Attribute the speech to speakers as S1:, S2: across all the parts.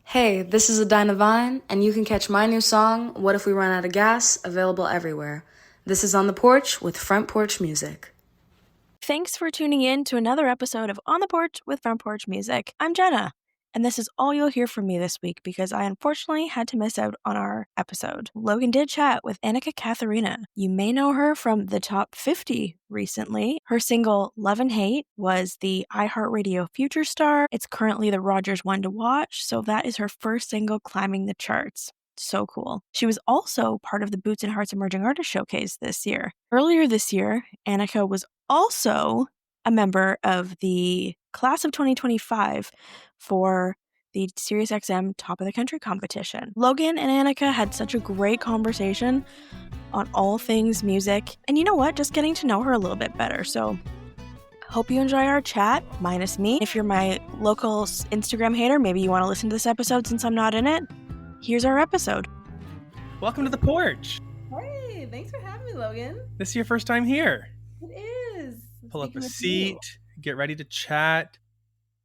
S1: Hey, this is Adina Vine, and you can catch my new song, What If We Run Out of Gas, available everywhere. This is On The Porch with Front Porch Music.
S2: Thanks for tuning in to another episode of On the Porch with Front Porch Music. I'm Jenna, and this is all you'll hear from me this week because I unfortunately had to miss out on our episode. Logan did chat with Annika Catharina. You may know her from the Top 50 recently. Her single Love and Hate was the iHeartFutureStar. It's currently the Rogers One to Watch, so that is her first single climbing the charts. So cool. She was also part of the Boots and Hearts Emerging Artist Showcase this year. Earlier this year, Annika was also a member of the class of 2025 for the SiriusXM Top of the Country competition. Logan and Annika had such a great conversation on all things music, and you know what? Just getting to know her a little bit better. So hope you enjoy our chat, minus me. If you're my local Instagram hater, maybe you want to listen to this episode since I'm not in it. Here's our episode.
S3: Welcome to the porch.
S4: Hey, thanks for having me, Logan.
S3: This is your first time here.
S4: It is.
S3: Pull up a seat, get ready to chat.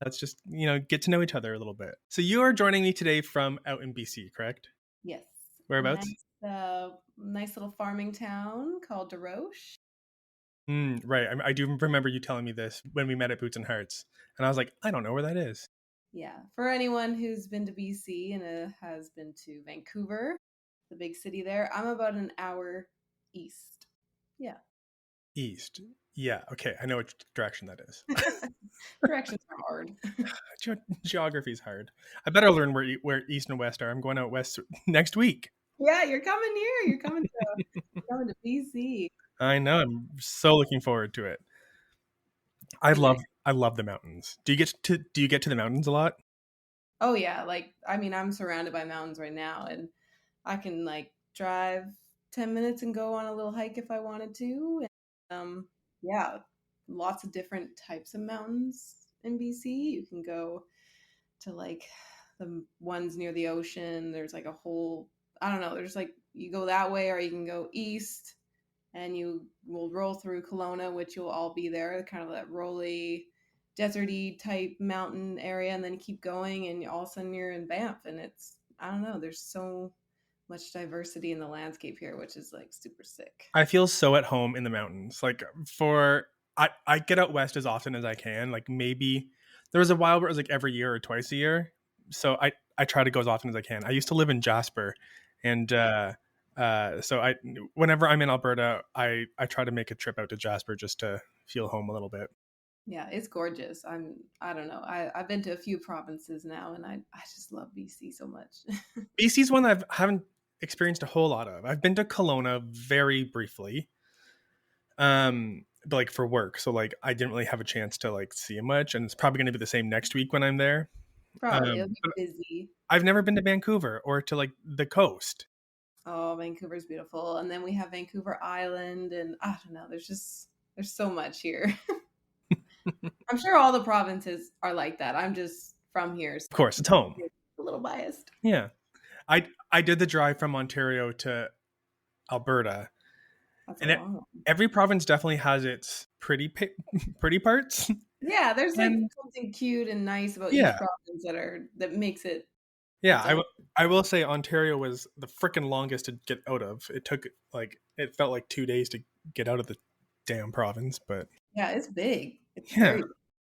S3: Let's just, get to know each other a little bit. So you are joining me today from out in BC, correct?
S4: Yes.
S3: Whereabouts?
S4: Nice little farming town called DeRoche.
S3: Right. I do remember you telling me this when we met at Boots and Hearts. And I was like, I don't know where that is.
S4: Yeah. For anyone who's been to BC and has been to Vancouver, the big city there, I'm about an hour east. Yeah.
S3: East. Yeah. Okay. I know which direction that is.
S4: Directions are hard.
S3: Geography is hard. I better learn where east and west are. I'm going out west next week.
S4: Yeah, you're coming here. You're coming to BC.
S3: I know. I'm so looking forward to it. I love the mountains. Do you get to the mountains a lot?
S4: Oh yeah, I'm surrounded by mountains right now, and I can drive 10 minutes and go on a little hike if I wanted to. And, yeah, lots of different types of mountains in BC. You can go to the ones near the ocean. There's a whole, I don't know, there's you go that way, or you can go east and you will roll through Kelowna, which you'll all be there, kind of that rolly, deserty type mountain area, and then you keep going and all of a sudden you're in Banff, and it's, I don't know, there's so much diversity in the landscape here, which is super sick.
S3: I feel so at home in the mountains. I get out west as often as I can. Maybe there was a while where it was every year or twice a year. So I try to go as often as I can. I used to live in Jasper, and so whenever I'm in Alberta, I try to make a trip out to Jasper just to feel home a little bit.
S4: Yeah, it's gorgeous. I don't know. I've been to a few provinces now, and I just love BC so much.
S3: BC's one that I haven't experienced a whole lot of. I've been to Kelowna very briefly, but for work. So I didn't really have a chance to see much, and it's probably going to be the same next week when I'm there.
S4: Probably it'll be busy.
S3: I've never been to Vancouver or to the coast.
S4: Oh, Vancouver's beautiful, and then we have Vancouver Island, and I don't know. There's so much here. I'm sure all the provinces are like that. I'm just from here. So
S3: of course, it's home.
S4: A little biased.
S3: Yeah. I did the drive from Ontario to Alberta. And every province definitely has its pretty parts.
S4: Yeah, there's something cute and nice about each province that makes it.
S3: Yeah, I will say Ontario was the freaking longest to get out of. It took it felt like 2 days to get out of the damn province, but
S4: yeah, it's big. It's
S3: very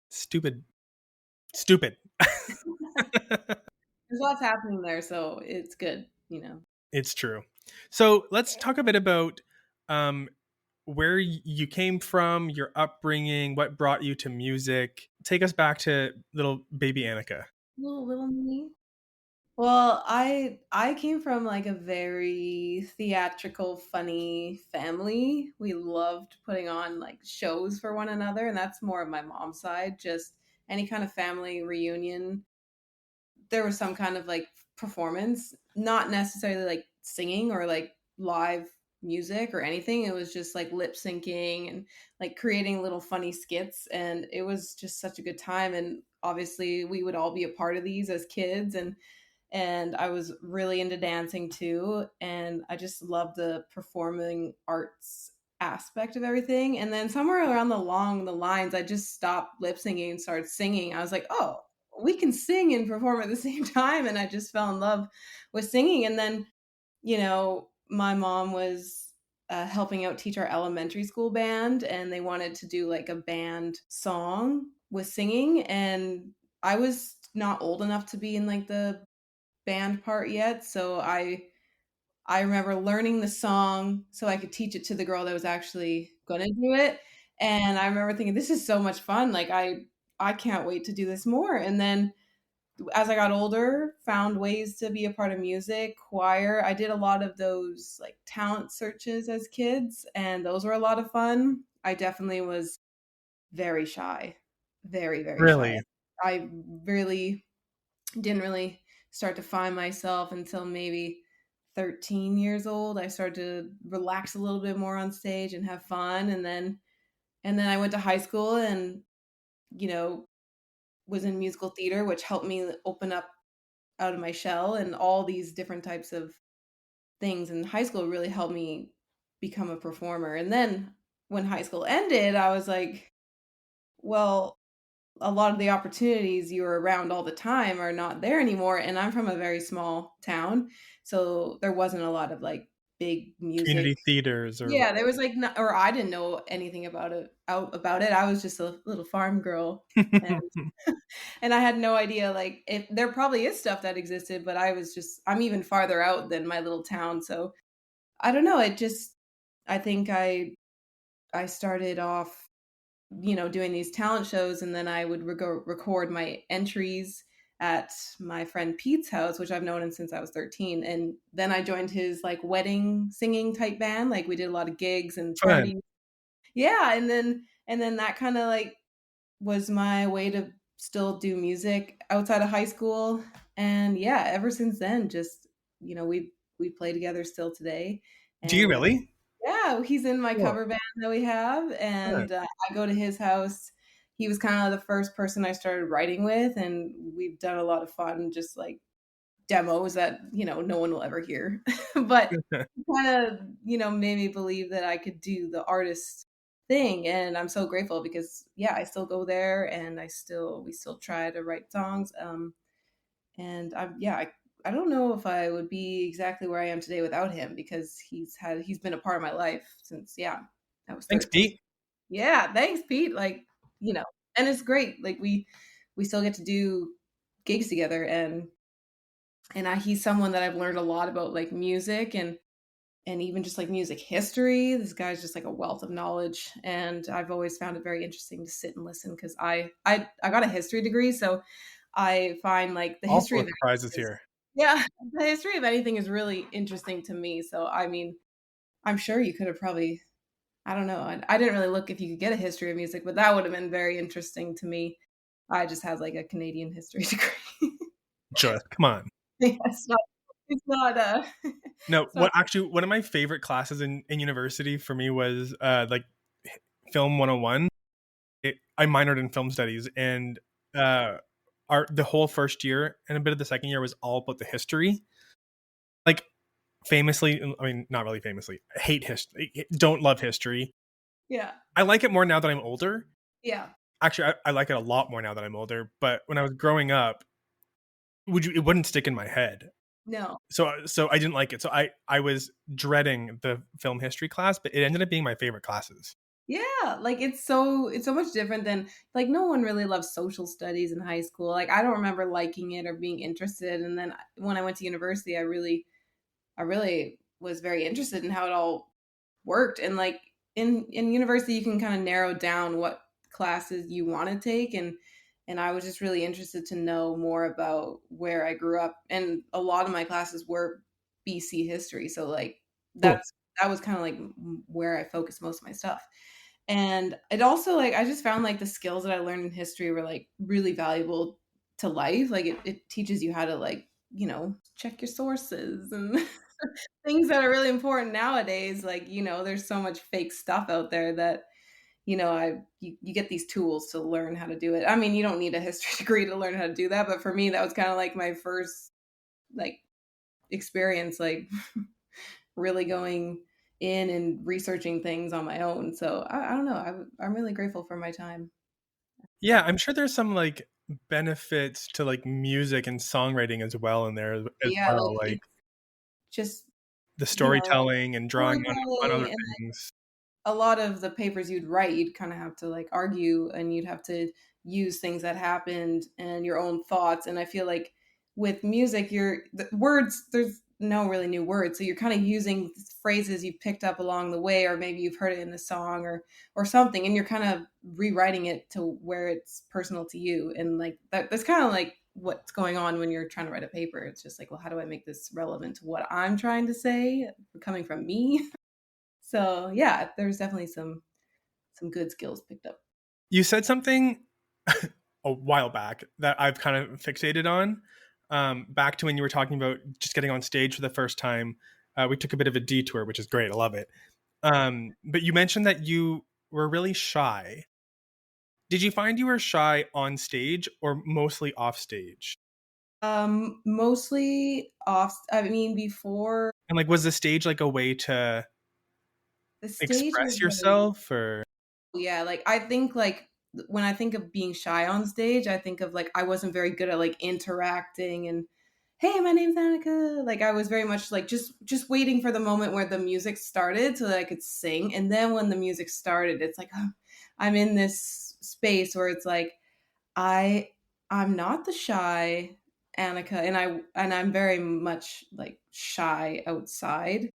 S3: stupid.
S4: There's lots happening there, so it's good,
S3: It's true. So let's talk a bit about where you came from, your upbringing, what brought you to music. Take us back to little baby Annika.
S4: Little me. Well, I came from a very theatrical, funny family. We loved putting on shows for one another, and that's more of my mom's side. Just any kind of family reunion, there was some kind of performance, not necessarily singing or live music or anything. It was just lip syncing and creating little funny skits, and it was just such a good time. And obviously we would all be a part of these as kids, and I was really into dancing too, and I just loved the performing arts aspect of everything. And then somewhere along the lines, I just stopped lip syncing and started singing. I was like, oh, we can sing and perform at the same time. And I just fell in love with singing. And then, my mom was helping out teach our elementary school band, and they wanted to do like a band song with singing. And I was not old enough to be in like the band part yet. So I remember learning the song so I could teach it to the girl that was actually going to do it. And I remember thinking, this is so much fun. Like I can't wait to do this more. And then as I got older, found ways to be a part of music, choir. I did a lot of those like talent searches as kids, and those were a lot of fun. I definitely was very shy, very, very shy.
S3: Really?
S4: I really didn't really start to find myself until maybe 13 years old. I started to relax a little bit more on stage and have fun. And then I went to high school and, you know, was in musical theater, which helped me open up out of my shell, and all these different types of things in high school really helped me become a performer. And then when high school ended, I was like, well, a lot of the opportunities you were around all the time are not there anymore. And I'm from a very small town, so there wasn't a lot of like big music.
S3: Community theaters or
S4: Yeah, there was like, or I didn't know anything about it. I was just a little farm girl, and and I had no idea like if there probably is stuff that existed, but I'm even farther out than my little town. So I don't know. I think I started off, doing these talent shows, and then I would record my entries at my friend Pete's house, which I've known him since I was 13. And then I joined his like wedding singing type band. Like we did a lot of gigs and
S3: fun.
S4: parties. Yeah. And then that kind of like was my way to still do music outside of high school. And yeah, ever since then, just, we play together still today.
S3: Do you
S4: And
S3: really?
S4: yeah, he's in my
S3: Cool.
S4: cover band that we have,
S3: Fun.
S4: and I go to his house. He was kind of the first person I started writing with, and we've done a lot of fun, just like demos that no one will ever hear. But kind of made me believe that I could do the artist thing, and I'm so grateful because yeah, I still go there, and we still try to write songs. And I don't know if I would be exactly where I am today without him, because he's been a part of my life since, yeah, I was
S3: Thanks,
S4: 13.
S3: Pete.
S4: Yeah, thanks, Pete. Like, and it's great. Like we still get to do gigs together, and he's someone that I've learned a lot about like music and even just like music history. This guy's just like a wealth of knowledge, and I've always found it very interesting to sit and listen, because I got a history degree, so I find like the
S3: Also
S4: history
S3: a
S4: of
S3: surprise is
S4: anything is,
S3: here.
S4: yeah, the history of anything is really interesting to me. So I mean, I'm sure you could have probably, I don't know, I didn't really look if you could get a history of music, but that would have been very interesting to me. I just had like a Canadian history degree.
S3: Just come on.
S4: Yeah, it's not
S3: No,
S4: it's not.
S3: one of my favorite classes in university for me was like film 101. I minored in film studies, and uh the whole first year and a bit of the second year was all about the history. Like famously, I mean not really famously, I hate history. Don't love history.
S4: Yeah.
S3: I like it more now that I'm older.
S4: Yeah.
S3: Actually, I like it a lot more now that I'm older, but when I was growing up, it wouldn't stick in my head.
S4: No.
S3: So I didn't like it. So I was dreading the film history class, but it ended up being my favorite classes.
S4: Yeah, like it's so much different than, like, no one really loves social studies in high school. Like I don't remember liking it or being interested. And then when I went to university, I really was very interested in how it all worked. And like in university, you can kind of narrow down what classes you want to take, and I was just really interested to know more about where I grew up. And a lot of my classes were BC history, so like
S3: Cool.
S4: that was kind of like where I focused most of my stuff. And it also, like, I just found like the skills that I learned in history were like really valuable to life. Like it teaches you how to, like, check your sources and things that are really important nowadays. Like, there's so much fake stuff out there that, you get these tools to learn how to do it. I mean, you don't need a history degree to learn how to do that, but for me, that was kind of like my first like experience, like really going in and researching things on my own. So I don't know. I'm really grateful for my time.
S3: Yeah, I'm sure there's some like benefits to like music and songwriting as well in there as
S4: Yeah,
S3: well,
S4: like
S3: like
S4: it's just,
S3: the
S4: you know,
S3: storytelling and drawing on other
S4: storytelling, and
S3: things.
S4: a lot of the papers you'd write, you'd kind of have to like argue, and you'd have to use things that happened and your own thoughts. And I feel like with music, the words, there's no really new words. So you're kind of using phrases you picked up along the way, or maybe you've heard it in the song or something, and you're kind of rewriting it to where it's personal to you. And like that's kind of like what's going on when you're trying to write a paper. It's just like, well, how do I make this relevant to what I'm trying to say coming from me? So yeah, there's definitely some good skills picked up.
S3: You said something a while back that I've kind of fixated on. Back to when you were talking about just getting on stage for the first time. We took a bit of a detour, which is great. I love it. But you mentioned that you were really shy. Did you find you were shy on stage or mostly off stage?
S4: Mostly off. I mean, before
S3: And like, was the stage like a way to
S4: the stage was
S3: express
S4: like,
S3: yourself, or
S4: yeah, like I think like when I think of being shy on stage, I think of like I wasn't very good at like interacting and hey, my name's Annika. Like I was very much like just waiting for the moment where the music started so that I could sing. And then when the music started, it's like I'm in this space where it's like I I'm not the shy Annika, and I'm very much like shy outside.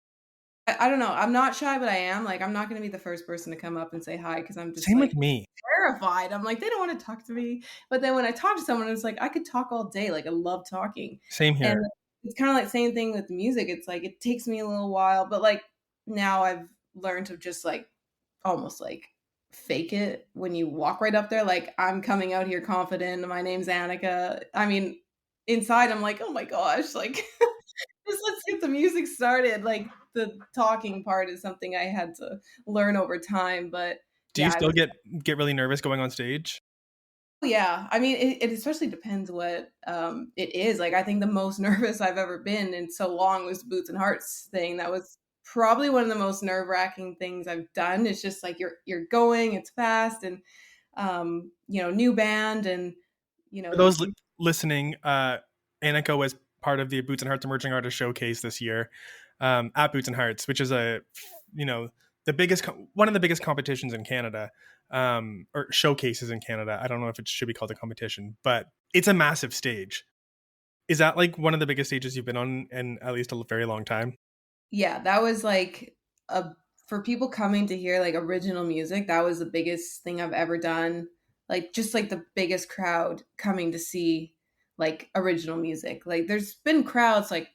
S4: I don't know. I'm not shy, but I am. Like I'm not going to be the first person to come up and say hi because I'm just
S3: same with
S4: like
S3: me?
S4: terrified. I'm like they don't want to talk to me. But then when I talk to someone, it's like I could talk all day. Like I love talking,
S3: Same here.
S4: and it's kind of like same thing with music. It's like it takes me a little while, but like now I've learned to just like almost like fake it when you walk right up there. Like I'm coming out here confident. My name's Annika. I mean, inside I'm like, oh my gosh, like just let's get the music started. Like the talking part is something I had to learn over time. But
S3: Do you
S4: yeah,
S3: still get really nervous going on stage?
S4: yeah. I mean, it especially depends what it is. Like I think the most nervous I've ever been in so long was the Boots and Hearts thing. That was probably one of the most nerve wracking things I've done. It's just like you're going, it's fast, and new band, and
S3: For those listening, Annika was part of the Boots and Hearts Emerging Artist Showcase this year at Boots and Hearts, which is the biggest one of the biggest competitions in Canada, or showcases in Canada. I don't know if it should be called a competition, but it's a massive stage. Is that like one of the biggest stages you've been on in at least a very long time?
S4: yeah, that was like a for people coming to hear like original music, that was the biggest thing I've ever done. Like just like the biggest crowd coming to see like original music. Like there's been crowds like,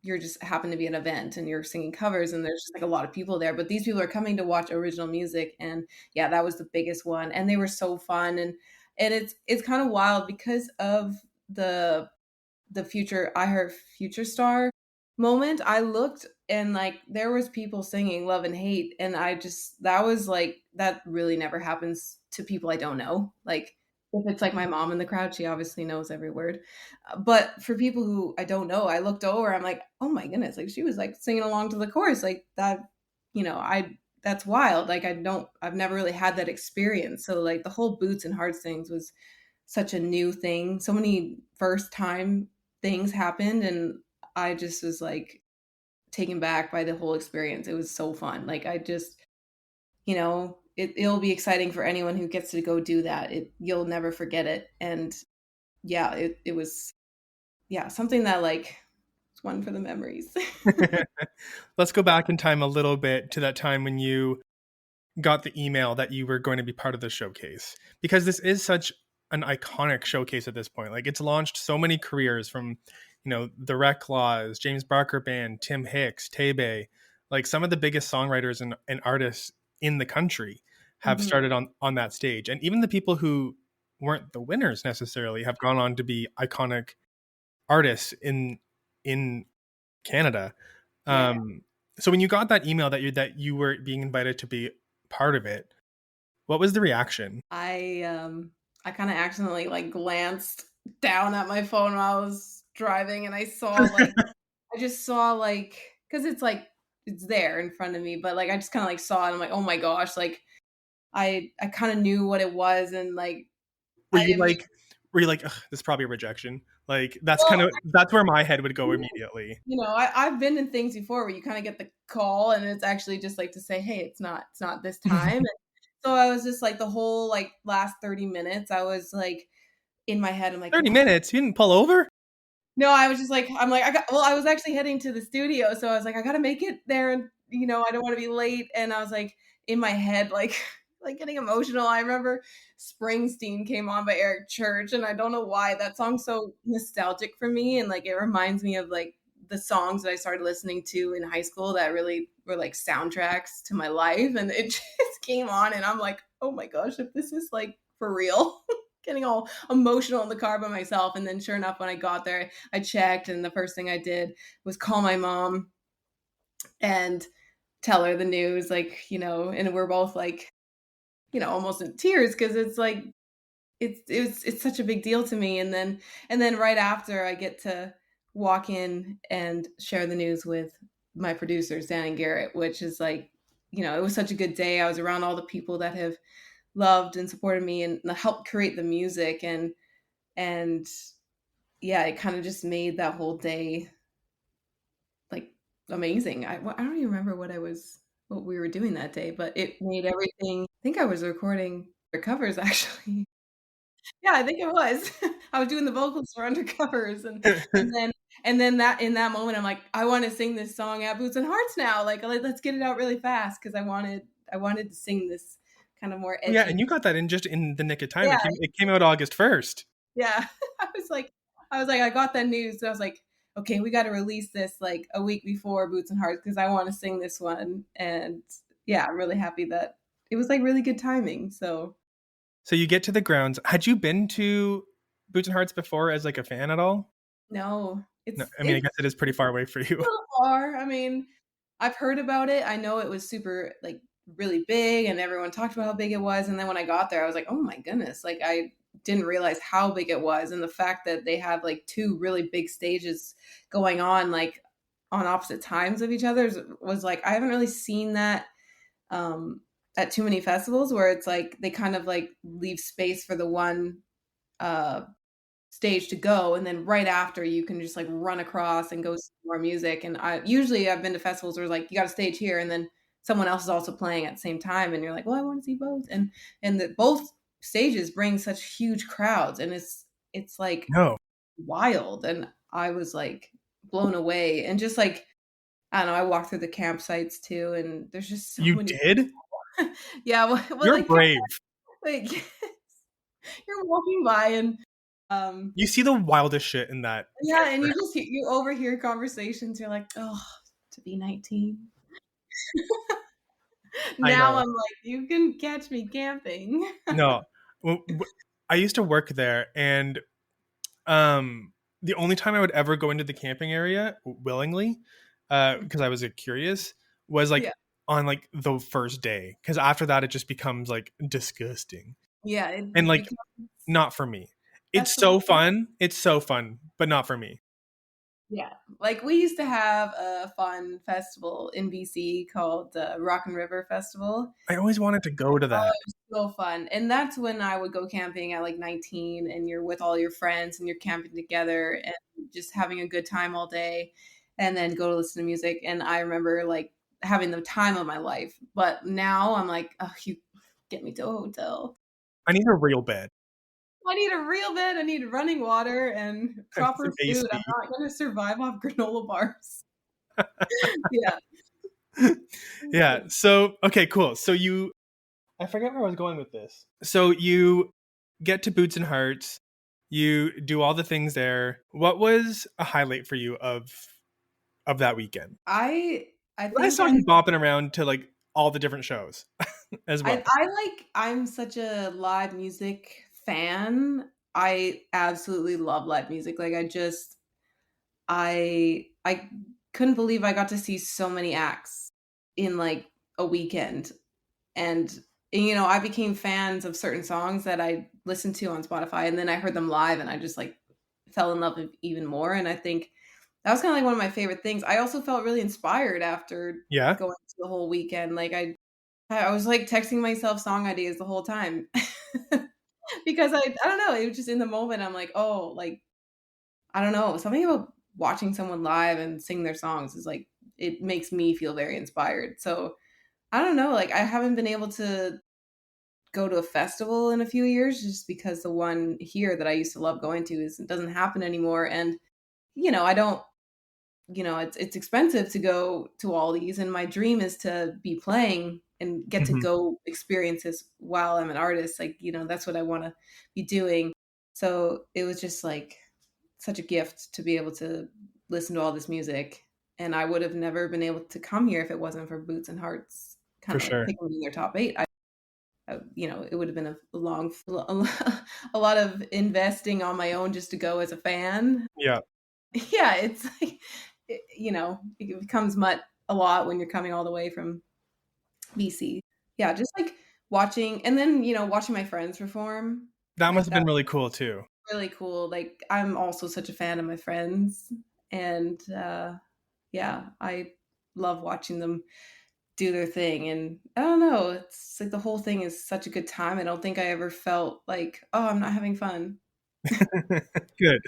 S4: you're just happen to be an event and you're singing covers and there's just like a lot of people there, but these people are coming to watch original music. And yeah, that was the biggest one, and they were so fun. And it's kind of wild because of the future iHeartFutureStar moment. I looked and like there was people singing Love and Hate, and I just that was like that really never happens to people I don't know. Like if it's like my mom in the crowd, she obviously knows every word. But for people who I don't know, I looked over, I'm like, "Oh my goodness, like she was like singing along to the chorus like that, I that's wild. Like I've never really had that experience." So like the whole Boots and Hearts things was such a new thing. So many first time things happened, and I just was like taken back by the whole experience. It was so fun. Like I just, it'll be exciting for anyone who gets to go do that. You'll never forget it. And yeah, it was something that like it's one for the memories.
S3: Let's go back in time a little bit to that time when you got the email that you were going to be part of the showcase, because this is such an iconic showcase at this point. Like it's launched so many careers from, the Reclaws, James Barker Band, Tim Hicks, Tebe, like some of the biggest songwriters and artists in the country have
S4: Mhm.
S3: started on that stage. And even the people who weren't the winners necessarily have gone on to be iconic artists in Canada.
S4: Yeah.
S3: So when you got that email that you were being invited to be part of it, what was the reaction?
S4: I kind of accidentally like glanced down at my phone while I was driving, and I saw like I just saw like because it's like it's there in front of me, but like I just kind of like saw it. And I'm like, oh my gosh, like I kind of knew what it was, and like
S3: Were
S4: I
S3: you
S4: imme-
S3: like were you like, ugh, this is probably a rejection? Like that's where my head would go immediately.
S4: You know, I've been in things before where you kind of get the call and it's actually just like to say, hey, it's not this time. And so I was just like the whole like last 30 minutes, I was like in my head, I'm like,
S3: 30 minutes? You didn't pull over?
S4: no, I was just like, I was actually heading to the studio. So I was like, I got to make it there. And, you know, I don't want to be late. And I was like in my head, like, like getting emotional. I remember Springsteen came on by Eric Church. And I don't know why that song's so nostalgic for me. And like, it reminds me of like the songs that I started listening to in high school that really were like soundtracks to my life. And it just came on and I'm like, oh my gosh, if this is like for real. Getting all emotional in the car by myself. And then sure enough, when I got there, I checked and the first thing I did was call my mom and tell her the news, like, you know, and we're both like, you know, almost in tears because it's like it's such a big deal to me. And then right after I get to walk in and share the news with my producers, Dan and Garrett, which is like, you know, it was such a good day. I was around all the people that have loved and supported me and helped create the music and yeah, it kind of just made that whole day like amazing. I don't even remember what we were doing that day, but it made everything. I think I was recording covers actually. Yeah, I think it was. I was doing the vocals for Undercovers and then that in that moment I'm like, I want to sing this song at Boots and Hearts now. Like let's get it out really fast because I wanted to sing this kind of more edgy.
S3: Yeah, and you got that in just in the nick of time.
S4: Yeah.
S3: It came out August 1st.
S4: Yeah. I was like, I got that news. So I was like, okay, we got to release this like a week before Boots and Hearts because I want to sing this one. And yeah, I'm really happy that it was like really good timing. So
S3: you get to the grounds. Had you been to Boots and Hearts before as like a fan at all?
S4: no,
S3: No, I mean, I guess it is pretty far away for you.
S4: a little far. I mean, I've heard about it. I know it was super like really big and everyone talked about how big it was. And then when I got there, I was like, oh my goodness, like I didn't realize how big it was. And the fact that they had like two really big stages going on like on opposite times of each other was like, I haven't really seen that at too many festivals where it's like they kind of like leave space for the one stage to go and then right after you can just like run across and go see more music. And I've been to festivals where it's like you got a stage here and then someone else is also playing at the same time and you're like, well, I want to see both. And that both stages bring such huge crowds and it's like
S3: No.
S4: wild. And I was like blown away and just like I don't know, I walked through the campsites too and there's just so
S3: You
S4: many
S3: did?
S4: yeah, well
S3: You're
S4: like
S3: brave.
S4: like you're walking by and
S3: You see the wildest shit in that.
S4: yeah, and you overhear conversations. You're like, oh, to be 19.
S3: I
S4: Now
S3: know.
S4: I'm like, you can catch me camping.
S3: No. I used to work there, and the only time I would ever go into the camping area willingly, because I was curious, was like
S4: Yeah.
S3: on like the first day. Because after that, it just becomes like disgusting
S4: Yeah,
S3: and like
S4: becomes
S3: not for me. It's
S4: festival.
S3: so fun. It's so fun, but not for me.
S4: Yeah, like we used to have a fun festival in BC called Rock and River Festival.
S3: I always wanted to go to
S4: Oh,
S3: that.
S4: it was so fun. And that's when I would go camping at like 19 and you're with all your friends and you're camping together and just having a good time all day and then go to listen to music. And I remember like having the time of my life. But now I'm like, oh, you get me to a hotel.
S3: I need a real bed.
S4: I need a real bed. I need running water and proper
S3: Some
S4: food.
S3: AC.
S4: I'm not going to survive off granola bars. Yeah.
S3: Yeah. So, okay, cool. So I forget where I was going with this. So you get to Boots and Hearts, you do all the things there. What was a highlight for you of that weekend?
S4: I
S3: I
S4: think
S3: saw you bopping around to like all the different shows as well.
S4: I'm such a live music fan. I absolutely love live music. Like I couldn't believe I got to see so many acts in like a weekend. And you know, I became fans of certain songs that I listened to on Spotify and then I heard them live and I just like fell in love with even more. And I think that was kind of like one of my favorite things. I also felt really inspired after
S3: Yeah.
S4: going to the whole weekend. Like I was like texting myself song ideas the whole time. because I don't know, it was just in the moment, I'm like, "Oh," like, I don't know, something about watching someone live and sing their songs is like it makes me feel very inspired. So, I don't know, like, I haven't been able to go to a festival in a few years just because the one here that I used to love going to doesn't happen anymore, and, I don't it's expensive to go to all these, and my dream is to be playing and get to
S3: Mhm.
S4: go experience this while I'm an artist. Like, that's what I want to be doing. So it was just like such a gift to be able to listen to all this music. And I would have never been able to come here if it wasn't for Boots and Hearts
S3: For
S4: kind of like
S3: sure.
S4: picking me in their top eight. It would have been a long, a lot of investing on my own just to go as a fan.
S3: Yeah.
S4: Yeah, it's like, it becomes a lot when you're coming all the way from BC. Yeah, just like watching and then, watching my friends perform,
S3: That
S4: like
S3: must have
S4: that
S3: been really
S4: was
S3: cool too.
S4: really cool. Like I'm also such a fan of my friends and yeah, I love watching them do their thing and I don't know, it's like the whole thing is such a good time. I don't think I ever felt like, "Oh, I'm not having fun."
S3: Good.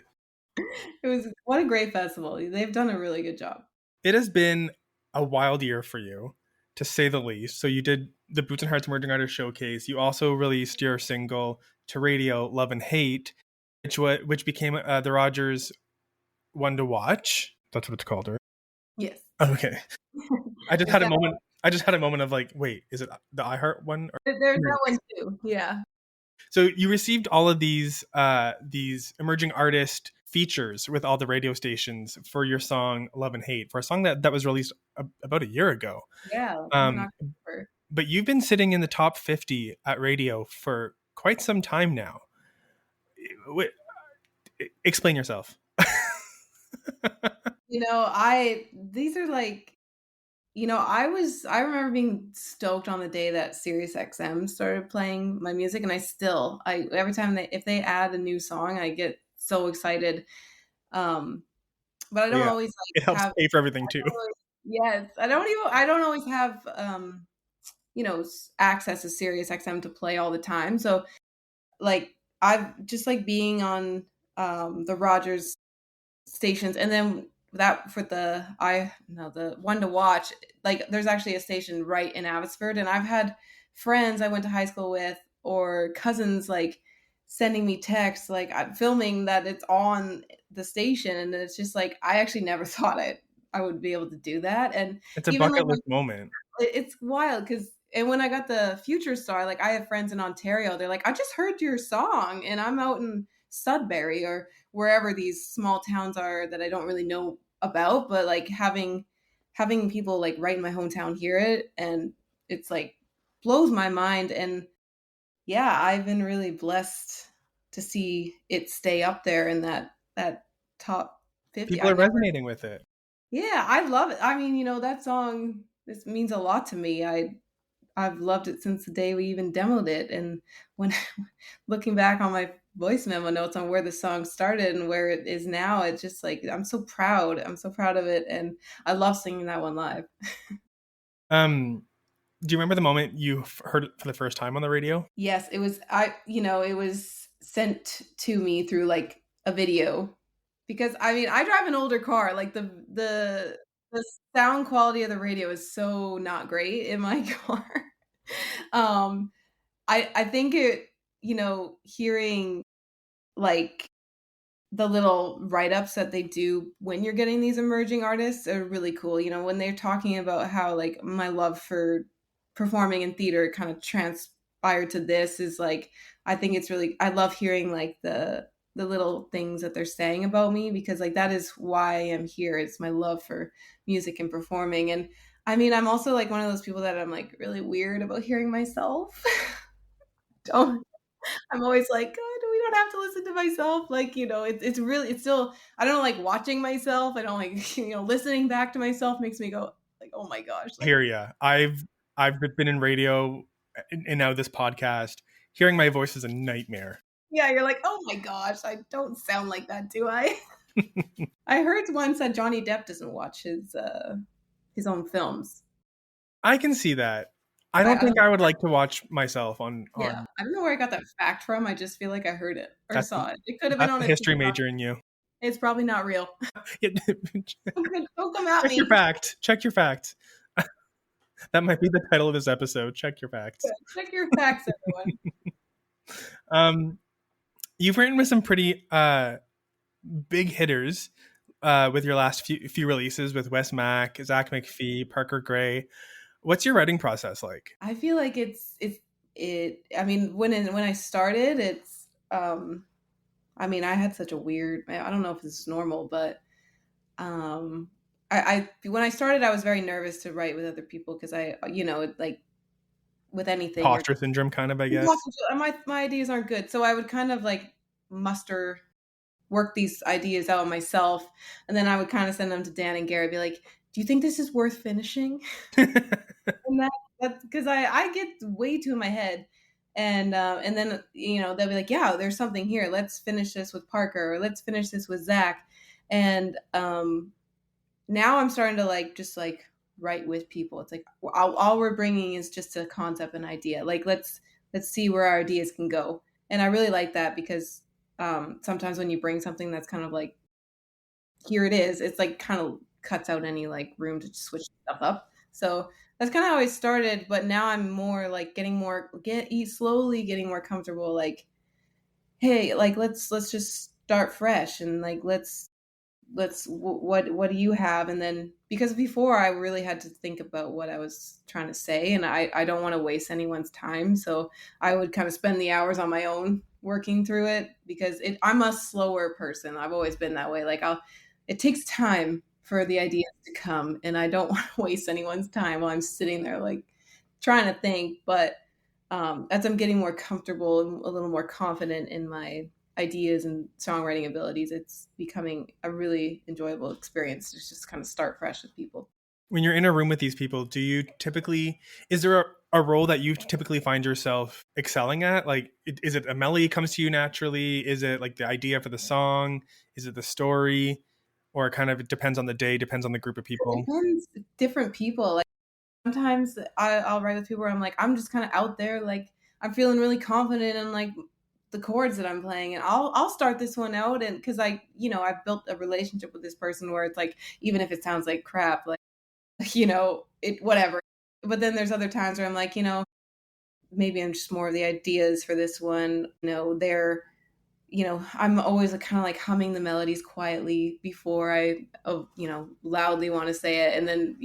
S4: It was what a great festival. They've done a really good job.
S3: It has been a wild year for you, to say the least. So you did the Boots and Hearts Emerging Artist Showcase. You also released your single to radio, "Love and Hate," which became the Rogers one to watch. That's what it's called, right?
S4: Yes.
S3: Okay. I just
S4: There's
S3: had a
S4: that
S3: moment. I just had a moment of like, wait, is it the iHeart one?
S4: there's that one too. Yeah.
S3: So you received all of these emerging artist features with all the radio stations for your song "Love and Hate," for a song that was released about a year ago.
S4: Yeah, like in
S3: Um,
S4: October.
S3: but you've been sitting in the top 50 at radio for quite some time now. Wait, explain yourself.
S4: I these are like I remember being stoked on the day that SiriusXM started playing my music, and I every time if they add a new song, I get so excited. Um, but I don't
S3: Yeah,
S4: always
S3: it
S4: like
S3: helps
S4: have
S3: pay for everything too.
S4: yes, I don't always have access to SiriusXM to play all the time. So like I've just like being on the Rogers stations and then that for the one to watch, like there's actually a station right in Abbotsford and I've had friends I went to high school with or cousins like sending me texts like I'm filming that it's on the station and it's just like I actually never thought I would be able to do that and
S3: It's a
S4: even like
S3: bucket list moment.
S4: it's wild because and when I got the Future Star, like I have friends in Ontario, they're like, I just heard your song and I'm out in Sudbury or wherever these small towns are that I don't really know about, but like having people like right in my hometown hear it and it's like blows my mind and yeah, I've been really blessed to see it stay up there in that top 50.
S3: People are resonating with it.
S4: Yeah, I love it. I mean, that song this means a lot to me. I've loved it since the day we even demoed it. And when looking back on my voice memo notes on where the song started and where it is now, it's just like I'm so proud. I'm so proud of it, and I love singing that one live.
S3: Um, do you remember the moment you heard it for the first time on the radio?
S4: Yes, it was. It was sent to me through like a video because I mean I drive an older car. Like the sound quality of the radio is so not great in my car. um I think hearing like the little write-ups that they do when you're getting these emerging artists are really cool. When they're talking about how like my love for performing in theater kind of transpired to this is like I think it's really I love hearing like the little things that they're saying about me because like that is why I'm here. It's my love for music and performing. And I mean, I'm also like one of those people that I'm like really weird about hearing myself. Don't I'm always like, "God, we don't have to listen to myself." Like, it's really it's still I don't like watching myself. I don't like, listening back to myself makes me go like, "Oh my gosh." Like,
S3: Hear ya. I've been in radio and now this podcast. Hearing my voice is a nightmare.
S4: yeah, you're like, "Oh my gosh, I don't sound like that, do I?" I heard once that Johnny Depp doesn't watch his own films.
S3: I can see that. I don't
S4: I don't
S3: think
S4: know.
S3: I would like to watch myself on
S4: Yeah, I don't know where I got that fact from. I just feel like I heard it or
S3: that's
S4: saw it. It could have been
S3: that's
S4: on
S3: the
S4: a
S3: history
S4: TikTok.
S3: major in you.
S4: It's probably not real.
S3: Yeah,
S4: Don't come at
S3: check your
S4: me.
S3: fact. Check your fact. That might be the title of this episode. Check your facts.
S4: Check your facts, everyone.
S3: Um, you've written with some pretty big hitters with your last few releases with Wes Mack, Zach McPhee, Parker Gray. What's your writing process like?
S4: I feel like it. I mean, when I started, it's. I mean, I had such a weird. I don't know if this is normal, but I when I started, I was very nervous to write with other people because like with anything or
S3: Imposter syndrome, kind of, I guess.
S4: my ideas aren't good, so I would kind of like muster work these ideas out myself, and then I would kind of send them to Dan and Gary, be like, "Do you think this is worth finishing?" And that's because I get way too in my head, and then they'll be like, "Yeah, there's something here. Let's finish this with Parker, or let's finish this with Zach," and now I'm starting to like just like write with people. It's like all we're bringing is just a concept, an idea. Like let's see where our ideas can go, and I really like that because sometimes when you bring something that's kind of like here it is, it's like kind of cuts out any like room to switch stuff up. So that's kind of how I started, but now I'm more like slowly getting more comfortable. Like, hey, like let's just start fresh and like what do you have? And then because before I really had to think about what I was trying to say, and I don't want to waste anyone's time, so I would kind of spend the hours on my own working through it because I'm a slower person. I've always been that way. Like it takes time for the ideas to come, and I don't want to waste anyone's time while I'm sitting there like trying to think. But as I'm getting more comfortable and a little more confident in my ideas and songwriting abilities, it's becoming a really enjoyable experience to just kind of start fresh with people.
S3: When you're in a room with these people, is there a role that you typically find yourself excelling at? Like, is it a melody comes to you naturally? Is it like the idea for the song? Is it the story? Or kind of it depends on the day, depends on the group of people?
S4: It depends. Different people. Like sometimes I'll write with people where I'm like, I'm just kind of out there, like I'm feeling really confident in like the chords that I'm playing, and I'll start this one out, and because I've built a relationship with this person where it's like even if it sounds like crap, like it whatever. But then there's other times where I'm like, maybe I'm just more of the ideas for this one. They're I'm always kind of like humming the melodies quietly before I, loudly want to say it. And then,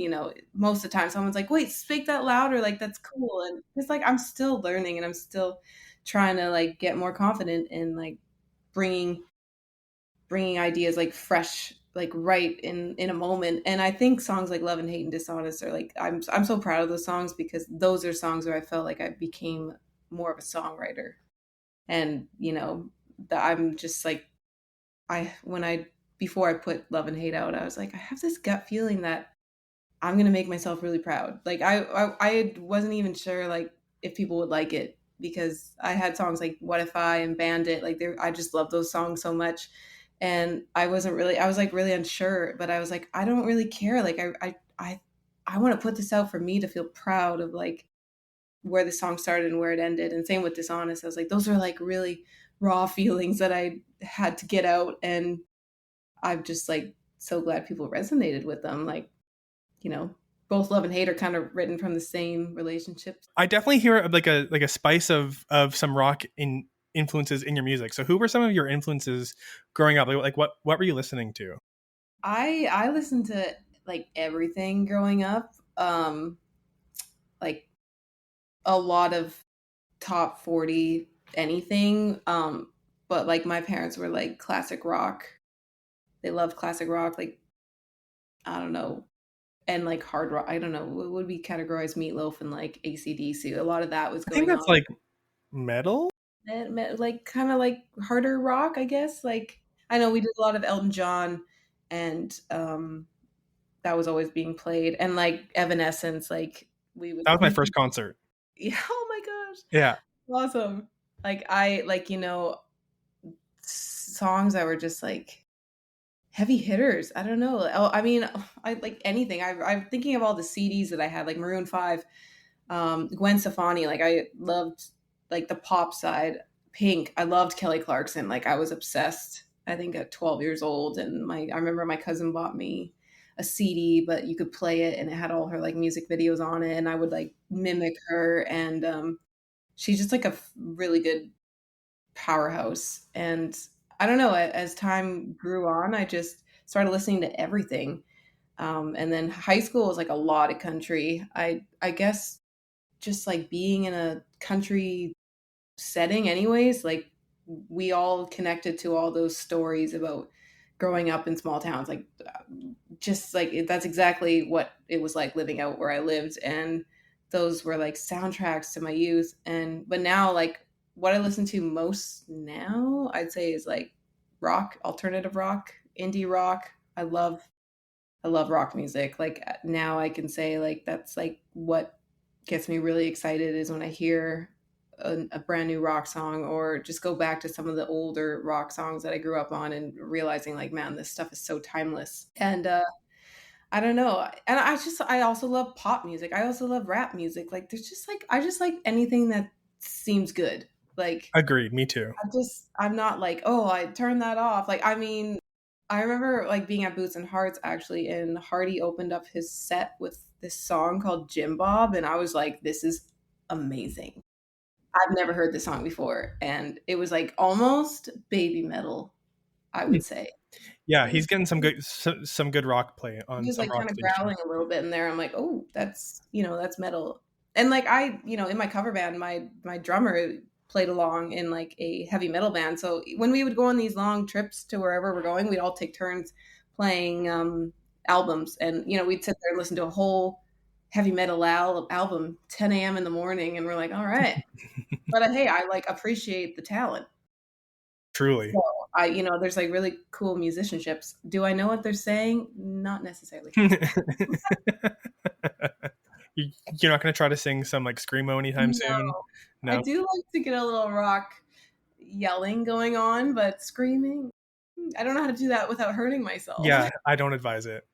S4: most of the time someone's like, wait, speak that louder. Like, that's cool. And it's like, I'm still learning and I'm still trying to like get more confident in like bringing, bringing ideas like fresh, like right in a moment. And I think songs like Love and Hate and Dishonest are like, I'm so proud of those songs because those are songs where I felt like I became more of a songwriter. And, that I'm just like, when I before I put Love and Hate out, I was like, I have this gut feeling that I'm gonna make myself really proud. Like I wasn't even sure like if people would like it because I had songs like What If I and Bandit, like I just love those songs so much. And I was like really unsure, but I was like, I don't really care. Like I want to put this out for me to feel proud of like where the song started and where it ended. And same with Dishonest. I was like, those are like really raw feelings that I had to get out. And I'm just like so glad people resonated with them. Like, both Love and Hate are kind of written from the same relationships.
S3: I definitely hear like a spice of some rock in influences in your music. So who were some of your influences growing up? Like what were you listening to?
S4: I listened to like everything growing up. Like a lot of top 40 anything. But like my parents were like classic rock. They loved classic rock, like I don't know, and like hard rock. I don't know. What would we categorize Meatloaf and like AC/DC? A lot of that was
S3: I think
S4: going
S3: that's
S4: on.
S3: like metal.
S4: Like kind of like harder rock, I guess. Like I know we did a lot of Elton John, and that was always being played, and like Evanescence. Like
S3: That was my first concert.
S4: yeah. Oh my gosh,
S3: Yeah.
S4: awesome. Like I like songs that were just like heavy hitters. I don't know. Oh, I mean, I like anything. I'm thinking of all the CDs that I had, like Maroon 5. Gwen Stefani, like I loved like the pop side. Pink, I loved Kelly Clarkson. Like I was obsessed. I think at 12 years old, and I remember my cousin bought me a CD, but you could play it, and it had all her like music videos on it, and I would like mimic her, and she's just like a really good powerhouse. And I don't know, as time grew on, I just started listening to everything. And then high school was like a lot of country. I guess just like being in a country setting anyways, like we all connected to all those stories about growing up in small towns, like just like that's exactly what it was like living out where I lived, and those were like soundtracks to my youth. And but now, like what I listen to most now, I'd say is like rock, alternative rock, indie rock. I love rock music. Like now I can say like that's like what gets me really excited is when I hear a brand new rock song, or just go back to some of the older rock songs that I grew up on and realizing like, man, this stuff is so timeless. And I don't know. And I also love pop music. I also love rap music. Like there's just like I just like anything that seems good. Like
S3: Agreed. Me too.
S4: I'm not like, oh, I turned that off. Like, I mean, I remember like being at Boots and Hearts actually, and Hardy opened up his set with this song called Jim Bob, and I was like, this is amazing. I've never heard this song before, and it was like almost baby metal, I would say.
S3: Yeah,
S4: It
S3: he's
S4: was,
S3: getting some good rock play
S4: he
S3: on
S4: was
S3: some
S4: like
S3: rock
S4: kind of
S3: stations.
S4: growling a little bit in there. I'm like, oh, that's that's metal. And like in my cover band, my drummer played along in like a heavy metal band. So when we would go on these long trips to wherever we're going, we'd all take turns playing albums, and we'd sit there and listen to a whole heavy metal album 10 a.m. in the morning, and we're like, all right. But hey, I like appreciate the talent.
S3: Truly.
S4: So there's like really cool musicianships. Do I know what they're saying? Not necessarily.
S3: You're not going to try to sing some like screamo anytime soon?
S4: No, I
S3: No.
S4: do like to get a little rock yelling going on, but screaming, I don't know how to do that without hurting myself.
S3: Yeah, I don't advise it.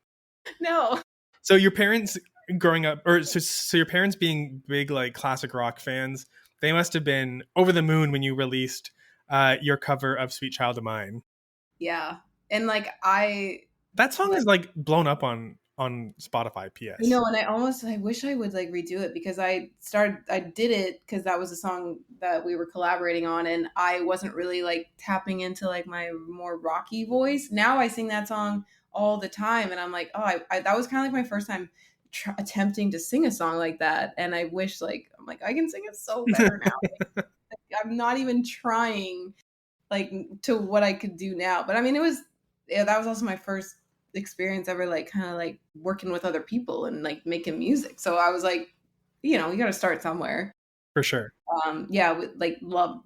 S4: No.
S3: So your parents growing up, or so your parents being big like classic rock fans, they must have been over the moon when you released your cover of "Sweet Child of Mine."
S4: Yeah. And like
S3: That song
S4: like
S3: is like blown up on Spotify. P.S.
S4: and I wish I would like redo it, because I did it because that was a song that we were collaborating on, and I wasn't really like tapping into like my more rocky voice. Now I sing that song all the time, and I'm like, oh, that was kind of like my first time attempting to sing a song like that, and I wish like I'm like I can sing it so better now. I'm not even trying like to what I could do now. But I mean, that was also my first experience ever, like kind of like working with other people and like making music. So I was like, you got to start somewhere.
S3: For sure.
S4: Yeah, like love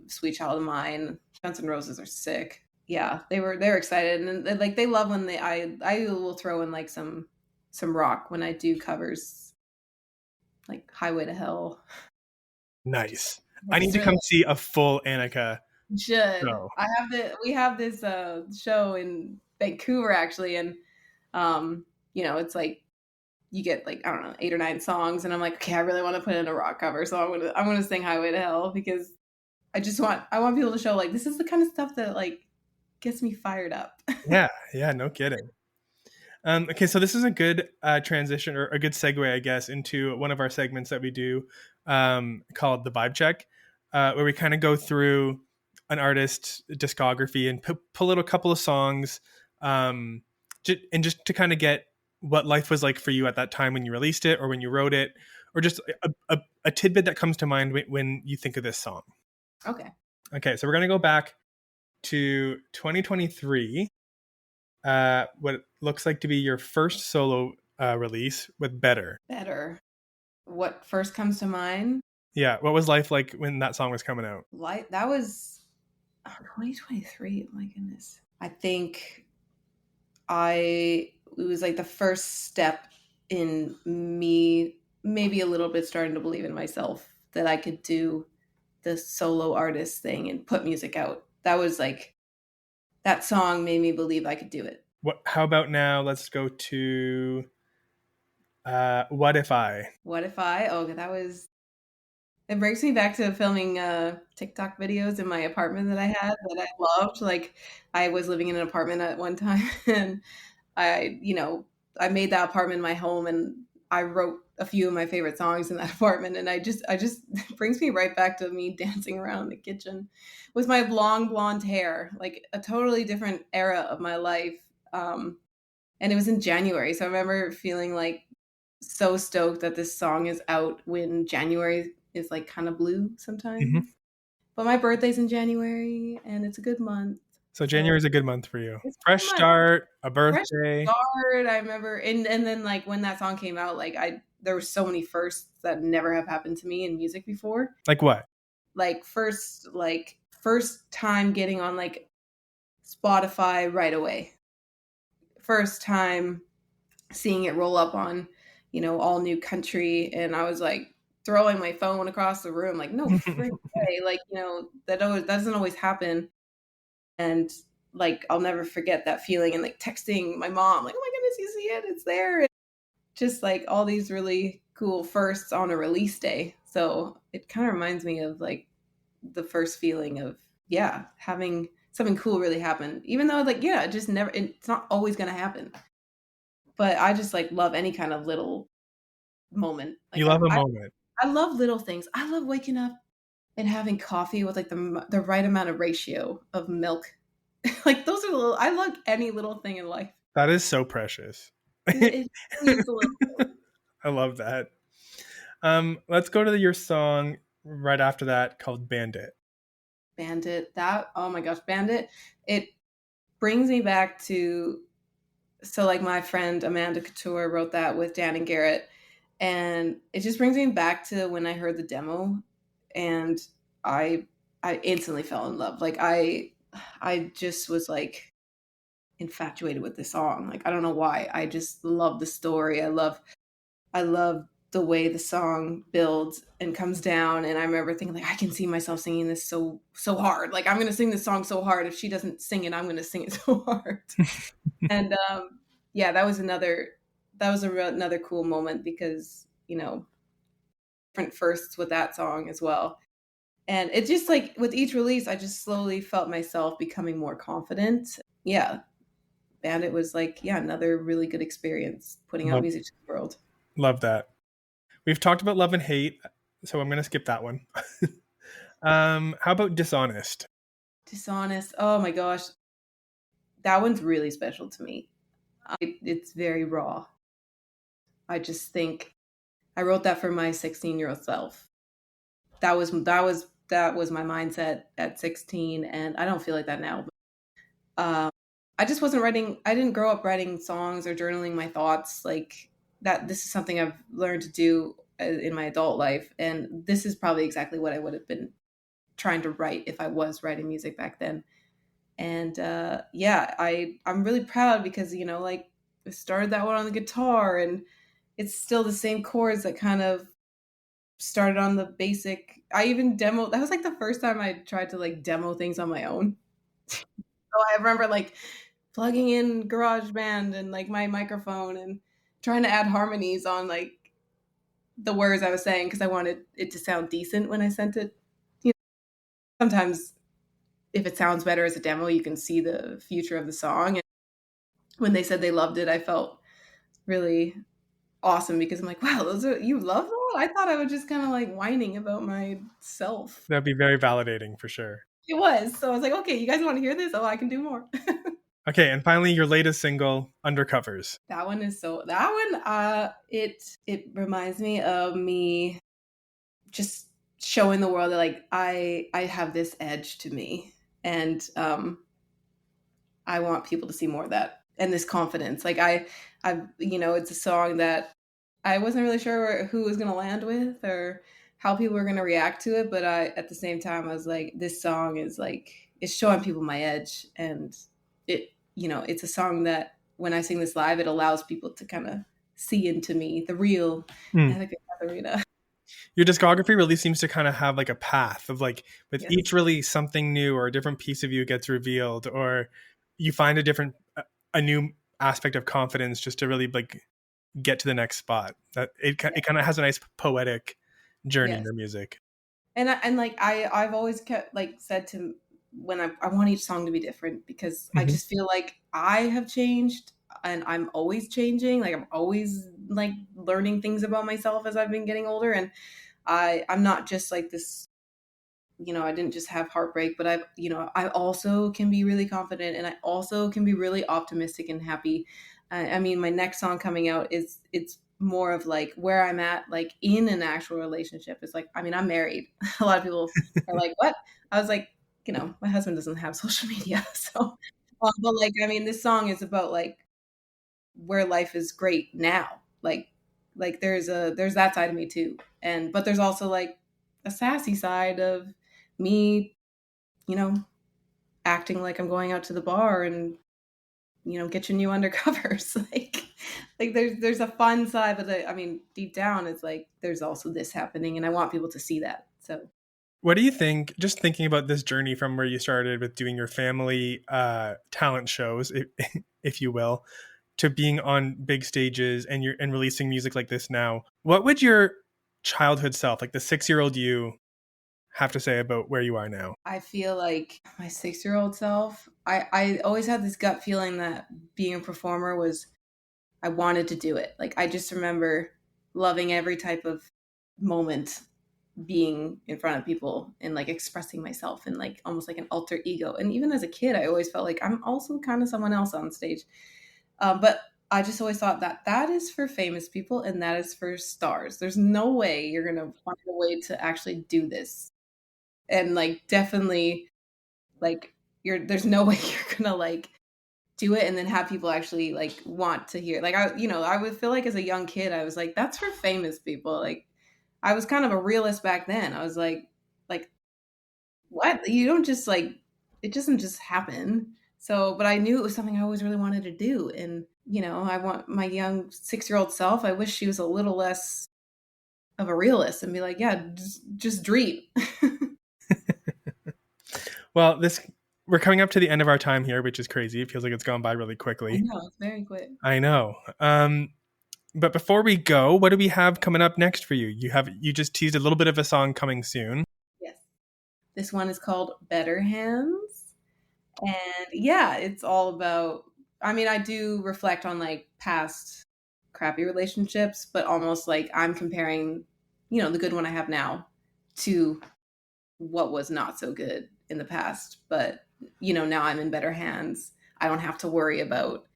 S4: Sweet Child of Mine. Guns N' Roses are sick. Yeah, they're excited, and like they love when I will throw in like some rock when I do covers, like Highway to Hell.
S3: Nice. I
S4: It's
S3: need to
S4: really
S3: come see a full Annika
S4: should.
S3: show.
S4: We have this show in Vancouver actually, and it's like you get like I don't know 8 or 9 songs, and I'm like, okay, I really want to put in a rock cover, so I'm gonna sing Highway to Hell, because I want people to show like this is the kind of stuff that like gets me fired up.
S3: Yeah, no kidding. Okay, so this is a good transition, or a good segue, I guess, into one of our segments that we do called the Vibe Check, where we kind of go through an artist's discography and pull out a couple of songs, and just to kind of get what life was like for you at that time when you released it or when you wrote it, or just a tidbit that comes to mind when you think of this song.
S4: Okay.
S3: Okay, so we're going to go back to 2023. What looks like to be your first solo release with Better.
S4: Better. What first comes to mind?
S3: Yeah, what was life like when that song was coming out?
S4: Like that was 2023. My goodness. I think it was like the first step in me maybe a little bit starting to believe in myself that I could do the solo artist thing and put music out. That was like that song made me believe I could do it.
S3: How about now? Let's go to What If I?
S4: What if I? Oh, that was. It brings me back to filming TikTok videos in my apartment that I had that I loved. Like, I was living in an apartment at one time, and I made that apartment my home, and I wrote a few of my favorite songs in that apartment, and I just it brings me right back to me dancing around the kitchen with my long blonde hair, like a totally different era of my life. And it was in January, so I remember feeling like so stoked that this song is out when January is like kind of blue sometimes.
S3: Hmm.
S4: But my birthday's in January, and it's a good month,
S3: So
S4: so
S3: January is a good month for you.
S4: it's
S3: Fresh
S4: pretty much
S3: start, a
S4: fresh
S3: birthday.
S4: start. I remember, and then like when that song came out, like I there were so many firsts that never have happened to me in music before.
S3: Like what?
S4: First time getting on like Spotify right away. First time seeing it roll up on, all new country, and I was like throwing my phone across the room, like, no freaking way. Like, that doesn't always happen. And like I'll never forget that feeling, and like texting my mom, like, oh my goodness, you see it, it's there. And just like all these really cool firsts on a release day. So it kind of reminds me of like the first feeling of, yeah, having something cool really happen, even though like, yeah, it just never, it's not always going to happen. But I just like love any kind of little moment.
S3: You
S4: Like
S3: love a moment.
S4: I love little things. I love waking up and having coffee with like the right amount of ratio of milk. Like those are little. I love any little thing in life.
S3: That is so precious.
S4: It really is a little.
S3: I love that. Let's go to your song right after that called Bandit.
S4: Bandit. That, oh my gosh, Bandit. It brings me back to, so like my friend Amanda Couture wrote that with Dan and Garrett, and it just brings me back to when I heard the demo, and I I instantly fell in love. Like I just was like infatuated with this song. Like I don't know why. I just love the story. I love the way the song builds and comes down, and I remember thinking like I can see myself singing this so hard. Like I'm going to sing this song so hard. If she doesn't sing it, I'm going to sing it so hard. And yeah, that was another cool moment because, different firsts with that song as well. And it just like with each release, I just slowly felt myself becoming more confident. Yeah. And it was like, yeah, another really good experience putting out
S3: Love,
S4: music to the world.
S3: love that. We've talked about love and hate, so I'm going to skip that one. How about Dishonest?
S4: Dishonest. Oh my gosh. That one's really special to me. It's very raw. I just think I wrote that for my 16-year-old self. That was my mindset at 16, and I don't feel like that now. I just wasn't writing. I didn't grow up writing songs or journaling my thoughts like that. This is something I've learned to do in my adult life, and this is probably exactly what I would have been trying to write if I was writing music back then. And yeah, I'm really proud because like I started that one on the guitar, and it's still the same chords that kind of started on the basic. I even demoed. That was like the first time I tried to like demo things on my own. So I remember like plugging in GarageBand and like my microphone and trying to add harmonies on like the words I was saying because I wanted it to sound decent when I sent it. Sometimes if it sounds better as a demo, you can see the future of the song. And when they said they loved it, I felt really awesome because I'm like, wow, you love that? I thought I was just kind of like whining about myself.
S3: That'd be very validating for sure.
S4: It was. So I was like, okay, you guys want to hear this? Oh, I can do more.
S3: Okay, and finally, your latest single, Undercovers.
S4: That one, it reminds me of me just showing the world that like I have this edge to me, and I want people to see more of that and this confidence. Like it's a song that I wasn't really sure who was going to land with or how people were going to react to it, but at the same time I was like, this song is like it's showing people my edge, and it's a song that when I sing this live, it allows people to kind of see into me the real Annika Catharina.
S3: Your discography really seems to kind of have like a path of like with
S4: Yes.
S3: each release something new or a different piece of you gets revealed, or you find a new aspect of confidence just to really like get to the next spot. It kind of has a nice poetic journey in
S4: Yes.
S3: your music.
S4: And like I've always kept like said to when I want each song to be different because I
S3: Mhm.
S4: just feel like I have changed and I'm always changing. Like I'm always like learning things about myself as I've been getting older. And I'm not just like this, I didn't just have heartbreak, but I also can be really confident and I also can be really optimistic and happy. I mean, my next song coming out it's more of like where I'm at, like in an actual relationship. It's like, I mean, I'm married. A lot of people are like, what? I was like, my husband doesn't have social media. So, but like, I mean, this song is about like where life is great now. Like there's that side of me too. But there's also like a sassy side of me, you know, acting like I'm going out to the bar and get your new undercovers. like there's a fun side, but I mean, deep down, it's like there's also this happening, and I want people to see that. So,
S3: What do you think, just thinking about this journey from where you started with doing your family talent shows, if you will, to being on big stages and releasing music like this now, what would your childhood self, like the 6-year-old you, have to say about where you are now?
S4: I feel like my 6-year-old self, I always had this gut feeling that being a performer was, I wanted to do it. Like I just remember loving every type of moment being in front of people and like expressing myself and like almost like an alter ego. And even as a kid, I always felt like I'm also kind of someone else on stage. But I just always thought that that is for famous people and that is for stars. There's no way you're going to find a way to actually do this. And like, definitely like there's no way you're going to like do it and then have people actually like want to hear. Like I would feel like as a young kid, I was like, that's for famous people. Like I was kind of a realist back then. I was like, what? You don't just like, it doesn't just happen. So, but I knew it was something I always really wanted to do. And, I want my young 6-year-old self, I wish she was a little less of a realist and be like, yeah, just dream.
S3: Well, we're coming up to the end of our time here, which is crazy. It feels like it's gone by really
S4: I
S3: quickly.
S4: know, it's very quick.
S3: I know. But before we go, what do we have coming up next for you? You just teased a little bit of a song coming soon.
S4: Yes. This one is called Better Hands. And yeah, it's all about, I mean, I do reflect on like past crappy relationships, but almost like I'm comparing, the good one I have now to what was not so good in the past. But, now I'm in better hands. I don't have to worry about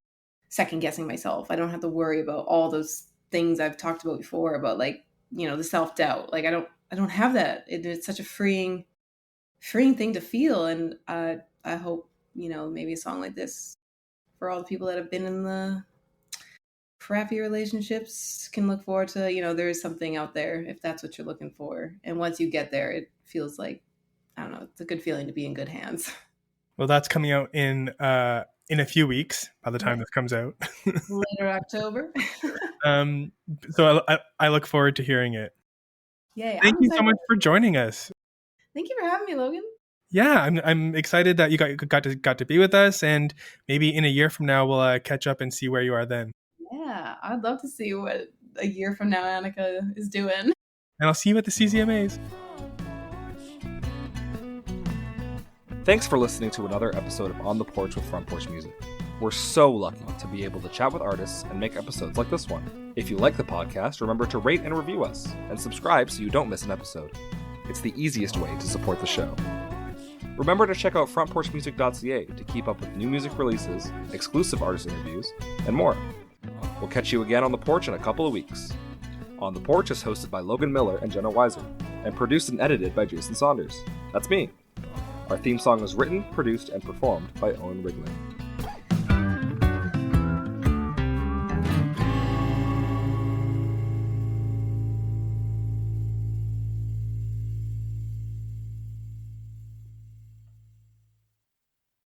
S4: second guessing myself. I don't have to worry about all those things I've talked about before about like, the self-doubt. Like I don't have that. It's such a freeing thing to feel. And I hope, maybe a song like this for all the people that have been in the crappy relationships can look forward to, there is something out there if that's what you're looking for. And once you get there, it feels like, I don't know, it's a good feeling to be in good hands.
S3: Well, that's coming out in a few weeks by the time this comes out.
S4: Later October.
S3: So I look forward to hearing it.
S4: Yay.
S3: Thank you so much for joining us.
S4: Thank you for having me, Logan.
S3: Yeah, I'm excited that you got to be with us, and maybe in a year from now we'll catch up and see where you are then.
S4: Yeah, I'd love to see what a year from now Annika is doing.
S3: And I'll see you at the CCMAs.
S5: Thanks for listening to another episode of On The Porch with Front Porch Music. We're so lucky to be able to chat with artists and make episodes like this one. If you like the podcast, remember to rate and review us, and subscribe so you don't miss an episode. It's the easiest way to support the show. Remember to check out frontporchmusic.ca to keep up with new music releases, exclusive artist interviews, and more. We'll catch you again on The Porch in a couple of weeks. On The Porch is hosted by Logan Miller and Jenna Weiser, and produced and edited by Jason Saunders. That's me. Our theme song was written, produced, and performed by Owen Wrigley.